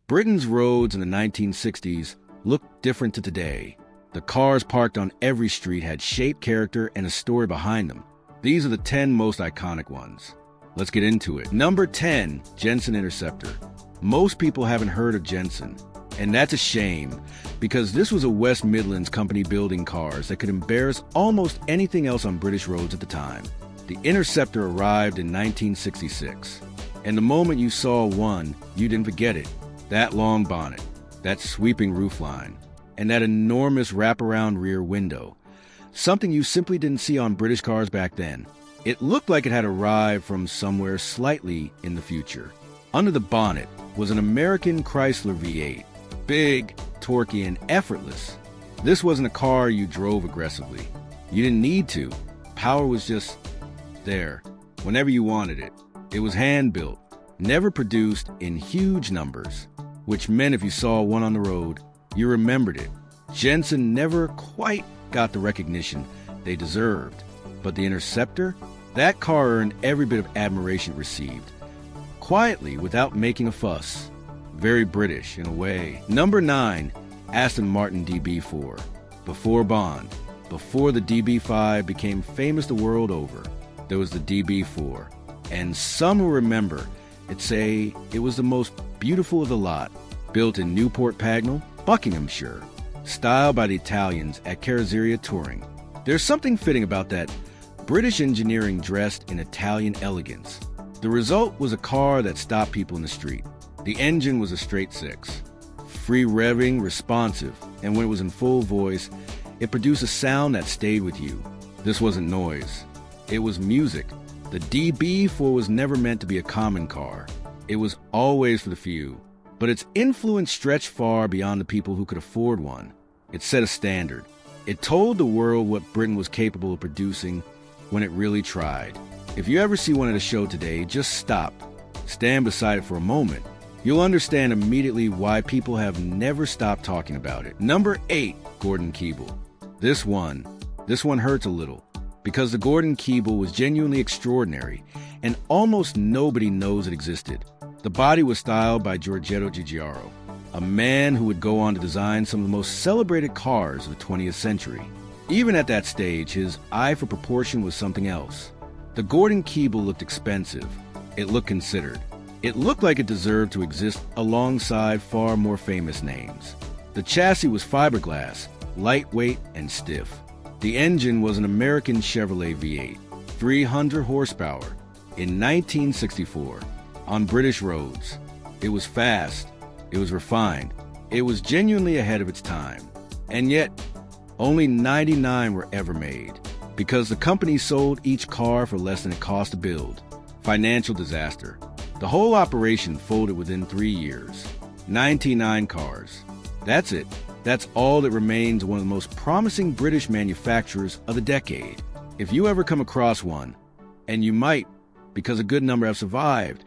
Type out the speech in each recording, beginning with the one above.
Britain's roads in the 1960s looked different to today. The cars parked on every street had shape, character, and a story behind them. These are the 10 most iconic ones. Let's get into it. Number 10, Jensen Interceptor. Most people haven't heard of Jensen, and that's a shame, because this was a West Midlands company building cars that could embarrass almost anything else on British roads at the time. The Interceptor arrived in 1966, and the moment you saw one, you didn't forget it. That long bonnet, that sweeping roofline, and that enormous wraparound rear window. Something you simply didn't see on British cars back then. It looked like it had arrived from somewhere slightly in the future. Under the bonnet was an American Chrysler V8. Big, torquey, and effortless. This wasn't a car you drove aggressively. You didn't need to. Power was just there, whenever you wanted it. It was hand-built, never produced in huge numbers, which meant if you saw one on the road, you remembered it. Jensen never quite got the recognition they deserved, but the Interceptor, that car earned every bit of admiration it received. Quietly, without making a fuss. Very British, in a way. Number 9, Aston Martin DB4. Before Bond, before the DB5 became famous the world over, there was the DB4. And some will remember it say it was the most beautiful of the lot. Built in Newport Pagnell, Buckinghamshire. Styled by the Italians at CarHistory Touring. There's something fitting about that British engineering dressed in Italian elegance. The result was a car that stopped people in the street. The engine was a straight 6. Free revving, responsive, and when it was in full voice, it produced a sound that stayed with you. This wasn't noise. It was music. The DB4 was never meant to be a common car. It was always for the few. But its influence stretched far beyond the people who could afford one. It set a standard. It told the world what Britain was capable of producing when it really tried. If you ever see one at a show today, just stop. Stand beside it for a moment. You'll understand immediately why people have never stopped talking about it. Number 8, Gordon Keeble. This one hurts a little, because the Gordon Keeble was genuinely extraordinary, and almost nobody knows it existed. The body was styled by Giorgetto Giugiaro, a man who would go on to design some of the most celebrated cars of the 20th century. Even at that stage, his eye for proportion was something else. The Gordon Keeble looked expensive. It looked considered. It looked like it deserved to exist alongside far more famous names. The chassis was fiberglass, lightweight and stiff. The engine was an American Chevrolet V8, 300 horsepower, in 1964, on British roads. It was fast. It was refined. It was genuinely ahead of its time. And yet, only 99 were ever made, because the company sold each car for less than it cost to build. Financial disaster. The whole operation folded within 3 years. 99 cars. That's it. That's all that remains of one of the most promising British manufacturers of the decade. If you ever come across one, and you might, because a good number have survived,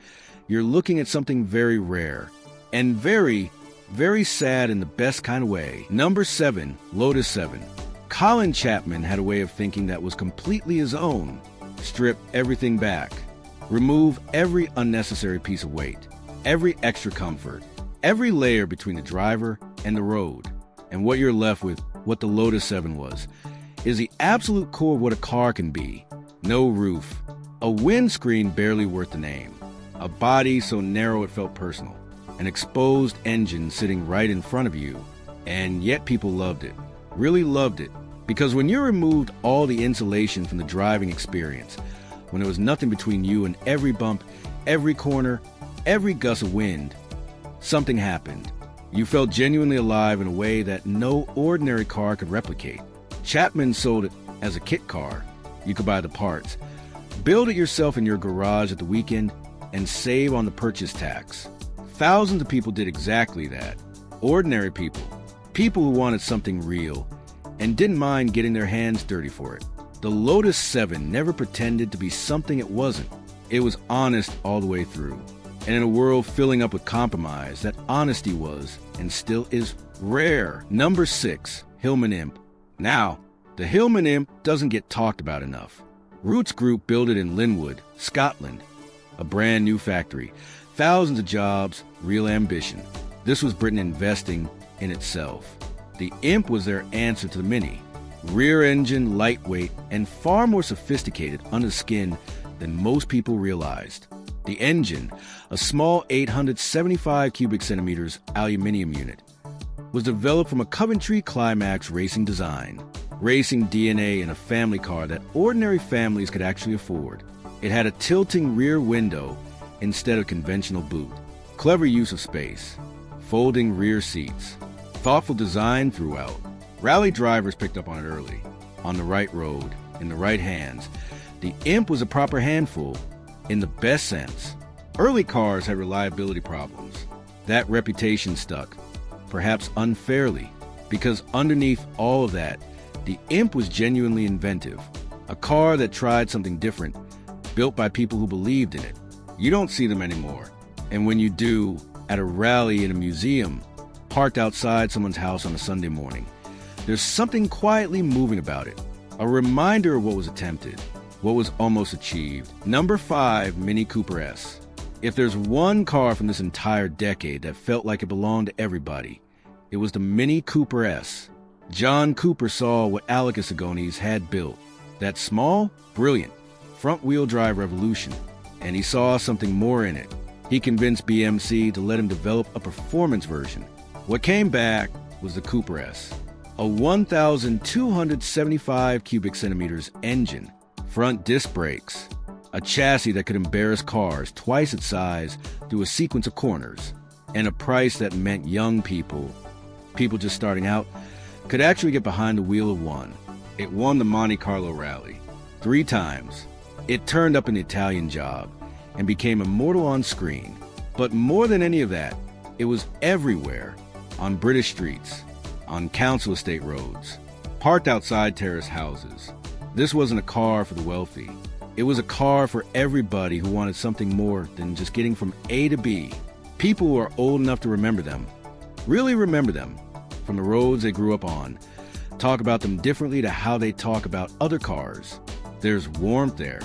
you're looking at something very rare, and very, very sad in the best kind of way. Number 7, Lotus 7. Colin Chapman had a way of thinking that was completely his own. Strip everything back. Remove every unnecessary piece of weight, every extra comfort, every layer between the driver and the road. And what you're left with, what the Lotus 7 was, is the absolute core of what a car can be. No roof, a windscreen barely worth the name, a body so narrow it felt personal, an exposed engine sitting right in front of you, and yet people loved it, really loved it, because when you removed all the insulation from the driving experience, when there was nothing between you and every bump, every corner, every gust of wind, something happened. You felt genuinely alive in a way that no ordinary car could replicate. Chapman sold it as a kit car. You could buy the parts, build it yourself in your garage at the weekend, and save on the purchase tax. Thousands of people did exactly that. Ordinary people. People who wanted something real and didn't mind getting their hands dirty for it. The Lotus 7 never pretended to be something it wasn't. It was honest all the way through. And in a world filling up with compromise, that honesty was, and still is, rare. Number 6, Hillman Imp. Now, the Hillman Imp doesn't get talked about enough. Roots Group built it in Linwood, Scotland. A brand new factory. Thousands of jobs, real ambition. This was Britain investing in itself. The Imp was their answer to the Mini. Rear engine, lightweight, and far more sophisticated under the skin than most people realized. The engine, a small 875 cubic centimeters aluminum unit, was developed from a Coventry Climax racing design, racing DNA in a family car that ordinary families could actually afford. It had a tilting rear window instead of conventional boot, clever use of space, folding rear seats, thoughtful design throughout. Rally drivers picked up on it early. On the right road, in the right hands, the Imp was a proper handful in the best sense. Early cars had reliability problems. That reputation stuck, perhaps unfairly, because underneath all of that, the Imp was genuinely inventive. A car that tried something different, built by people who believed in it. You don't see them anymore. And when you do, at a rally in a museum, parked outside someone's house on a Sunday morning, there's something quietly moving about it. A reminder of what was attempted, what was almost achieved. Number 5, Mini Cooper S. If there's one car from this entire decade that felt like it belonged to everybody, it was the Mini Cooper S. John Cooper saw what Alec Isagones had built. That small, brilliant, front-wheel drive revolution. And he saw something more in it. He convinced BMC to let him develop a performance version. What came back was the Cooper S. A 1,275 cubic centimeters engine, front disc brakes, a chassis that could embarrass cars twice its size through a sequence of corners, and a price that meant young people just starting out, could actually get behind the wheel of one. It won the Monte Carlo Rally 3 times. It turned up in the Italian Job and became immortal on screen. But more than any of that, it was everywhere, on British streets, on council estate roads, parked outside terrace houses. This wasn't a car for the wealthy. It was a car for everybody who wanted something more than just getting from A to B. People who are old enough to remember them, really remember them, from the roads they grew up on, talk about them differently to how they talk about other cars. There's warmth there,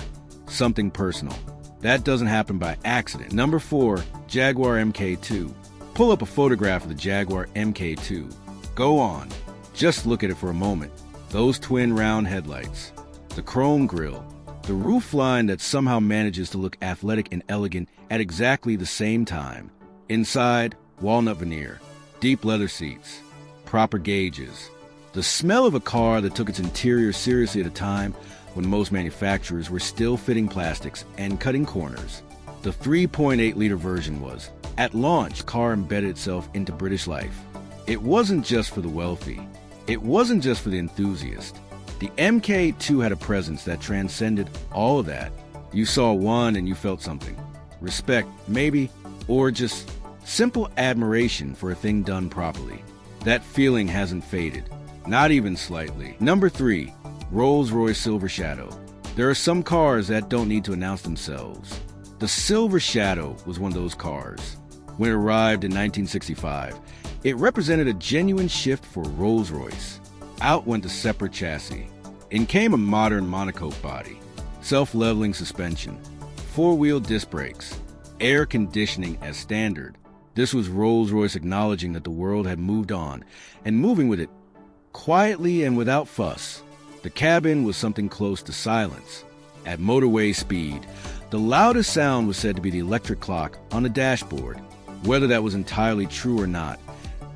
something personal. That doesn't happen by accident. Number 4, Jaguar MK2. Pull up a photograph of the Jaguar MK2. Go on. Just look at it for a moment. Those twin round headlights, the chrome grille, the roofline that somehow manages to look athletic and elegant at exactly the same time. Inside, walnut veneer, deep leather seats, proper gauges. The smell of a car that took its interior seriously at a time when most manufacturers were still fitting plastics and cutting corners. The 3.8-liter version was, at launch, car embedded itself into British life. It wasn't just for the wealthy. It wasn't just for the enthusiast. The MK2 had a presence that transcended all of that. You saw one and you felt something. Respect, maybe, or just simple admiration for a thing done properly. That feeling hasn't faded, not even slightly. Number 3, Rolls-Royce Silver Shadow. There are some cars that don't need to announce themselves. The Silver Shadow was one of those cars. When it arrived in 1965, it represented a genuine shift for Rolls-Royce. Out went the separate chassis. In came a modern monocoque body, self-leveling suspension, 4-wheel disc brakes, air conditioning as standard. This was Rolls-Royce acknowledging that the world had moved on, and moving with it, quietly and without fuss. The cabin was something close to silence. At motorway speed, the loudest sound was said to be the electric clock on the dashboard. Whether that was entirely true or not,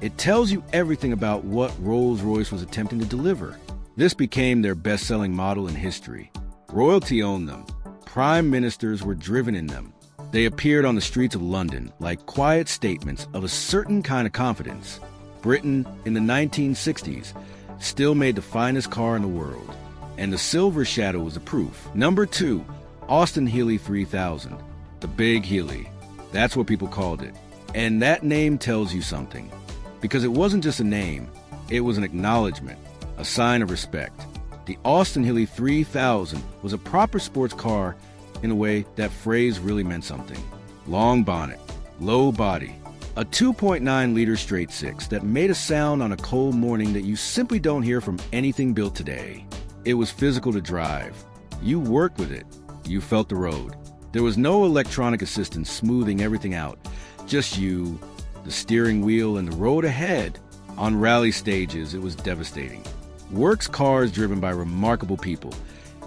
it tells you everything about what Rolls-Royce was attempting to deliver. This became their best-selling model in history. Royalty owned them. Prime ministers were driven in them. They appeared on the streets of London like quiet statements of a certain kind of confidence. Britain, in the 1960s, still made the finest car in the world, and the Silver Shadow was the proof. Number 2, Austin Healey 3000. The Big Healey. That's what people called it. And that name tells you something. Because it wasn't just a name, it was an acknowledgement, a sign of respect. The Austin Healey 3000 was a proper sports car in a way that phrase really meant something. Long bonnet, low body, a 2.9-liter straight six that made a sound on a cold morning that you simply don't hear from anything built today. It was physical to drive. You worked with it. You felt the road. There was no electronic assistance smoothing everything out. Just you the steering wheel, and the road ahead. On rally stages, it was devastating. Works cars driven by remarkable people,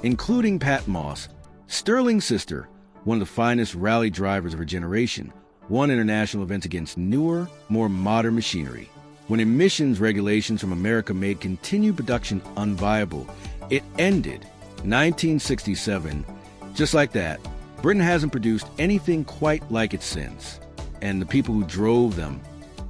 including Pat Moss, Sterling's sister, one of the finest rally drivers of her generation, won international events against newer, more modern machinery. When emissions regulations from America made continued production unviable, it ended. 1967. Just like that, Britain hasn't produced anything quite like it since. And the people who drove them,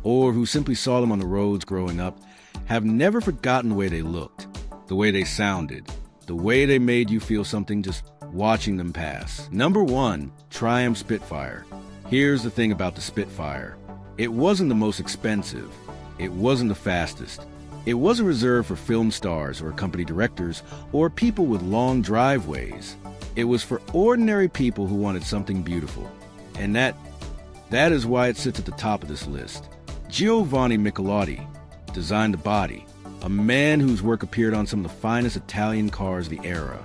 or who simply saw them on the roads growing up, have never forgotten the way they looked, the way they sounded, the way they made you feel something just watching them pass. Number 1, Triumph Spitfire. Here's the thing about the Spitfire. It wasn't the most expensive. It wasn't the fastest. It wasn't reserved for film stars or company directors or people with long driveways. It was for ordinary people who wanted something beautiful. And that is why it sits at the top of this list. Giovanni Michelotti designed the body, a man whose work appeared on some of the finest Italian cars of the era.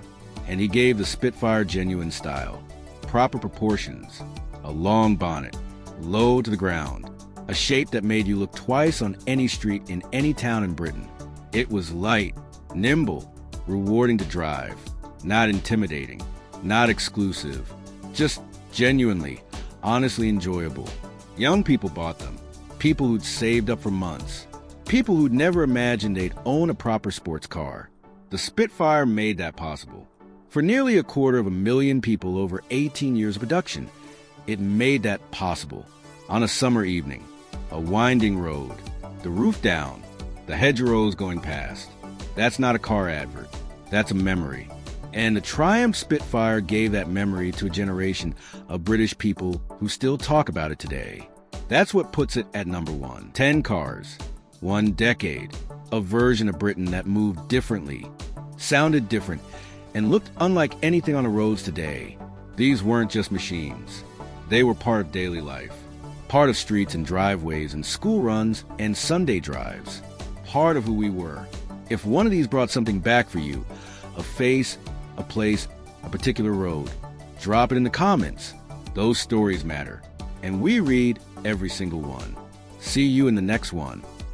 And he gave the Spitfire genuine style, proper proportions, a long bonnet, low to the ground, a shape that made you look twice on any street in any town in Britain. It was light, nimble, rewarding to drive, not intimidating, not exclusive, just genuinely, honestly enjoyable. Young people bought them, people who'd saved up for months, people who'd never imagined they'd own a proper sports car. The Spitfire made that possible. For nearly 250,000 people over 18 years of production, it made that possible. On a summer evening, a winding road, the roof down, the hedgerows going past. That's not a car advert. That's a memory. And the Triumph Spitfire gave that memory to a generation of British people who still talk about it today. That's what puts it at number 1. 10 cars, 1 decade, a version of Britain that moved differently, sounded different, and looked unlike anything on the roads today. These weren't just machines. They were part of daily life, part of streets and driveways and school runs and Sunday drives, part of who we were. If one of these brought something back for you, a face, a place, a particular road, drop it in the comments. Those stories matter, and we read every single one. See you in the next one.